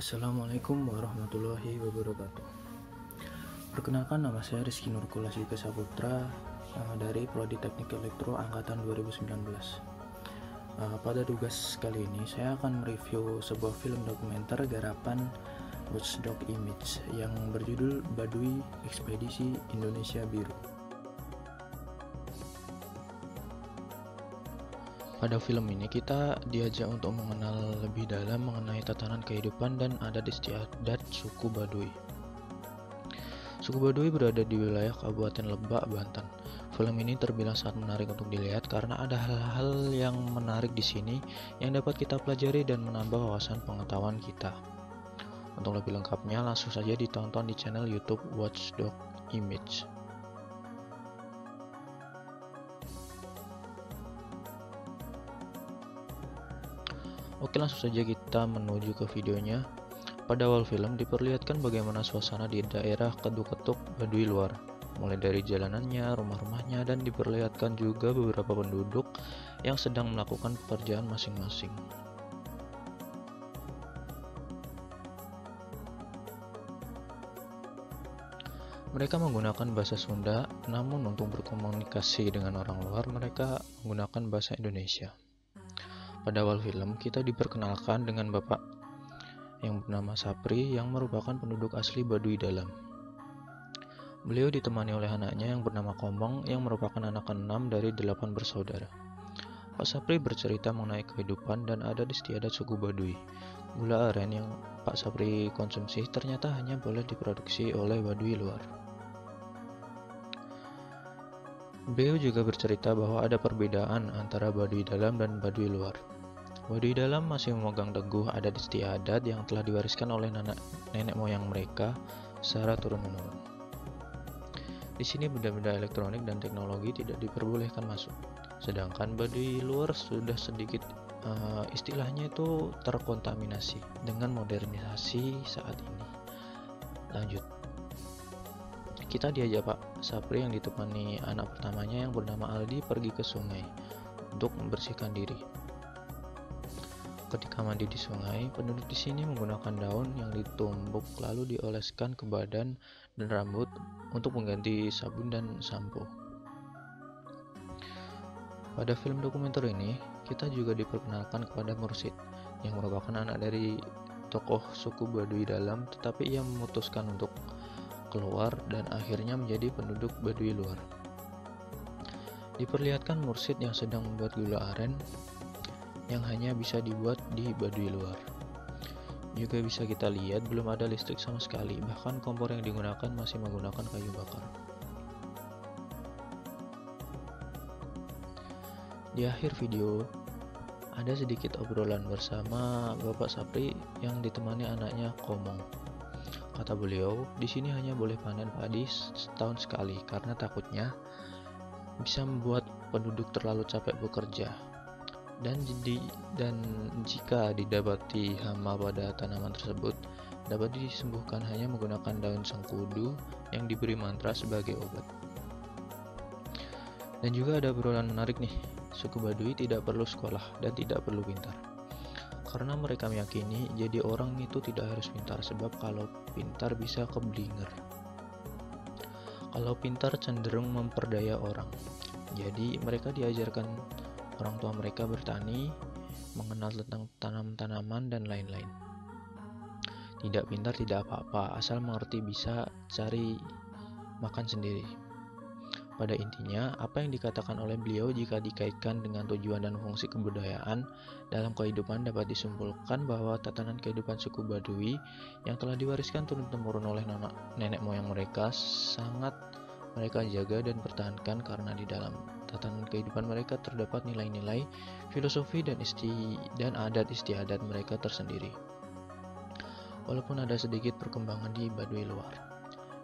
Assalamualaikum warahmatullahi wabarakatuh. Perkenalkan, nama saya Rizky Nurkula Saputra dari Prodi Teknik Elektro Angkatan 2019. Pada tugas kali ini saya akan mereview sebuah film dokumenter garapan Watchdog Image yang berjudul Baduy Ekspedisi Indonesia Biru. Pada film ini kita diajak untuk mengenal lebih dalam mengenai tatanan kehidupan dan adat istiadat suku Baduy. Suku Baduy berada di wilayah Kabupaten Lebak, Banten. Film ini terbilang sangat menarik untuk dilihat karena ada hal-hal yang menarik di sini yang dapat kita pelajari dan menambah wawasan pengetahuan kita. Untuk lebih lengkapnya langsung saja ditonton di channel YouTube Watchdog Image. Oke, langsung saja kita menuju ke videonya. Pada awal film diperlihatkan bagaimana suasana di daerah Keduk-Ketuk Baduy luar, mulai dari jalanannya, rumah-rumahnya, dan diperlihatkan juga beberapa penduduk yang sedang melakukan pekerjaan masing-masing. Mereka menggunakan bahasa Sunda, namun untuk berkomunikasi dengan orang luar mereka menggunakan bahasa Indonesia. Pada awal film, kita diperkenalkan dengan bapak yang bernama Sapri yang merupakan penduduk asli Baduy Dalam. Beliau ditemani oleh anaknya yang bernama Komong yang merupakan anak ke-6 dari 8 bersaudara. Pak Sapri bercerita mengenai kehidupan dan adat istiadat suku Baduy. Gula aren yang Pak Sapri konsumsi ternyata hanya boleh diproduksi oleh Baduy luar. Beliau juga bercerita bahwa ada perbedaan antara Baduy Dalam dan Baduy luar. Baduy Dalam masih memegang teguh adat istiadat yang telah diwariskan oleh nenek moyang mereka secara turun-menurun. Di sini benda-benda elektronik dan teknologi tidak diperbolehkan masuk. Sedangkan Baduy luar sudah sedikit istilahnya itu terkontaminasi dengan modernisasi saat ini. Lanjut. Kita diajak Pak Sapri yang ditemani anak pertamanya yang bernama Aldi pergi ke sungai untuk membersihkan diri. Ketika mandi di sungai, penduduk di sini menggunakan daun yang ditumbuk lalu dioleskan ke badan dan rambut untuk mengganti sabun dan sampo. Pada film dokumenter ini, kita juga diperkenalkan kepada Mursid yang merupakan anak dari tokoh suku Baduy Dalam, tetapi ia memutuskan untuk keluar dan akhirnya menjadi penduduk Baduy luar. Diperlihatkan Mursid yang sedang membuat gula aren yang hanya bisa dibuat di Baduy luar. Juga bisa kita lihat belum ada listrik sama sekali, bahkan kompor yang digunakan masih menggunakan kayu bakar. Di akhir video, ada sedikit obrolan bersama Bapak Sapri yang ditemani anaknya Komong. Kata beliau, di sini hanya boleh panen padi setahun sekali karena takutnya bisa membuat penduduk terlalu capek bekerja. Dan jika didapati hama pada tanaman tersebut dapat disembuhkan hanya menggunakan daun sengkudu yang diberi mantra sebagai obat. Dan juga ada obrolan menarik nih, suku Baduy tidak perlu sekolah dan tidak perlu pintar karena mereka meyakini jadi orang itu tidak harus pintar, sebab kalau pintar bisa keblinger, kalau pintar cenderung memperdaya orang. Jadi mereka diajarkan orang tua mereka bertani, mengenal tentang tanam-tanaman dan lain-lain. Tidak pintar tidak apa-apa, asal mengerti bisa cari makan sendiri. Pada intinya, apa yang dikatakan oleh beliau jika dikaitkan dengan tujuan dan fungsi kebudayaan dalam kehidupan dapat disimpulkan bahwa tatanan kehidupan suku Baduy yang telah diwariskan turun-temurun oleh nenek moyang mereka sangat mereka jaga dan pertahankan karena di dalam tatanan kehidupan mereka terdapat nilai-nilai, filosofi dan adat istiadat mereka tersendiri. Walaupun ada sedikit perkembangan di Baduy luar,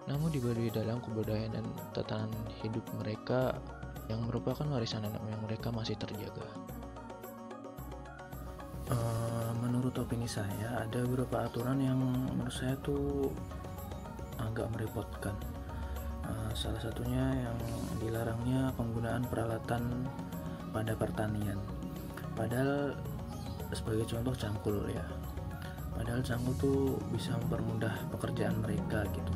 namun di Baduy Dalam kebudayaan dan tatanan hidup mereka yang merupakan warisan nenek moyang mereka masih terjaga. Menurut opini saya, ada beberapa aturan yang menurut saya tuh agak merepotkan. Salah satunya yang dilarangnya penggunaan peralatan pada pertanian. Padahal sebagai contoh cangkul ya. Padahal canggu tuh bisa mempermudah pekerjaan mereka gitu.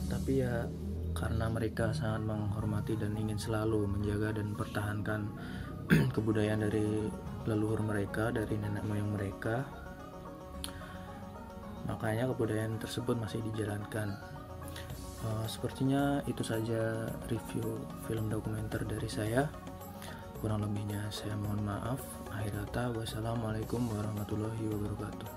Tapi ya karena mereka sangat menghormati dan ingin selalu menjaga dan mempertahankan kebudayaan dari leluhur mereka, dari nenek moyang mereka, makanya kebudayaan tersebut masih dijalankan. Sepertinya itu saja review film dokumenter dari saya. Kurang lebihnya saya mohon maaf. Akhir kata, wassalamualaikum warahmatullahi wabarakatuh.